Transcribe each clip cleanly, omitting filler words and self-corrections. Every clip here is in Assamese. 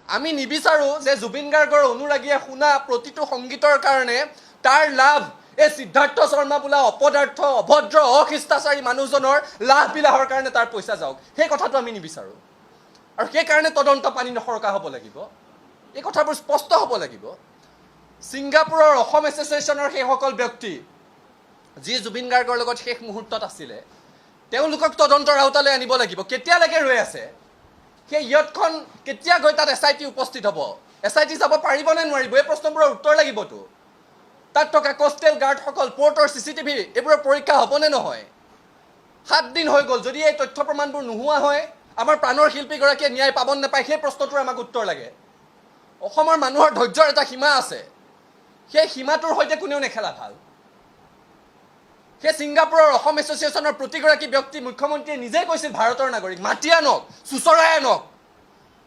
আমি নিবিচাৰোঁ যে জুবিন গাৰ্গৰ অনুৰাগীয়ে শুনা প্ৰতিটো সংগীতৰ কাৰণে তাৰ লাভ এই সিদ্ধাৰ্থ শৰ্মা বোলা অপদাৰ্থ অভদ্ৰ অশিষ্টাচাৰী মানুহজনৰ লাভ বিলাহৰ কাৰণে তাৰ পইচা যাওক। সেই কথাটো আমি নিবিচাৰোঁ আৰু সেইকাৰণে তদন্ত পানী নসৰকা হ'ব লাগিব। এই কথাবোৰ স্পষ্ট হ'ব লাগিব। ছিংগাপুৰৰ অসম এছ'চিয়েশ্যনৰ সেইসকল ব্যক্তি যি জুবিন গাৰ্গৰ লগত শেষ মুহূৰ্তত আছিলে তেওঁলোকক তদন্তৰ আওতালৈ আনিব লাগিব। কেতিয়ালৈকে ৰৈ আছে? সেই ইয়তখন কেতিয়া গৈ তাত SIT উপস্থিত হ'ব? SIT যাব পাৰিবনে নোৱাৰিব? এই প্ৰশ্নবোৰৰ উত্তৰ লাগিবতো। তাত থকা কোষ্টেল গাৰ্ডসকল, পৰ্টৰ CCTV এইবোৰৰ পৰীক্ষা হ'বনে নহয়? 7 দিন হৈ গ'ল। যদি এই তথ্য প্ৰমাণবোৰ নোহোৱা হয় আমাৰ প্ৰাণৰ শিল্পীগৰাকীয়ে ন্যায় পাব নাপায়, সেই প্ৰশ্নটোৰ আমাক উত্তৰ লাগে। অসমৰ মানুহৰ ধৈৰ্যৰ এটা সীমা আছে, সেই সীমাটোৰ সৈতে কোনেও নেখেলা ভাল। সেই ছিংগাপুৰৰ অসম এছ'চিয়েশ্যনৰ প্ৰতিগৰাকী ব্যক্তি মুখ্যমন্ত্ৰীয়ে নিজেই কৈছিল ভাৰতৰ নাগৰিক, মাতি আনক, চুচৰাই আনক,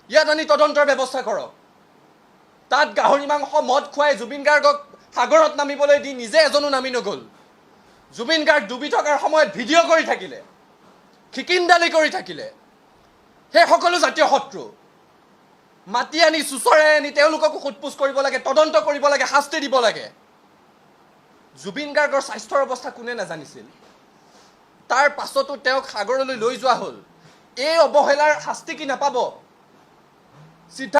ইয়াত আনি তদন্তৰ ব্যৱস্থা কৰক। তাত গাহৰি মাংস মদ খুৱাই জুবিন গাৰ্গক সাগৰত নামিবলৈ দি নিজে এজনো নামি নগ'ল। জুবিন গাৰ্গ ডুবি থকাৰ সময়ত ভিডিঅ' কৰি থাকিলে, খিকিন্দালি কৰি থাকিলে। সেই সকলো জাতীয় শত্ৰু মাতি আনি চুচৰাই আনি তেওঁলোককো সোধপোছ কৰিব লাগে, তদন্ত কৰিব লাগে, শাস্তি দিব লাগে। জুবিন গাৰ্গৰ স্বাস্থ্যৰ অৱস্থা কোনে নাজানিছিল? তাৰ পাছতো তেওঁক সাগৰলৈ লৈ যোৱা হ'ল। এই অৱহেলাৰ শাস্তি কি নাপাব?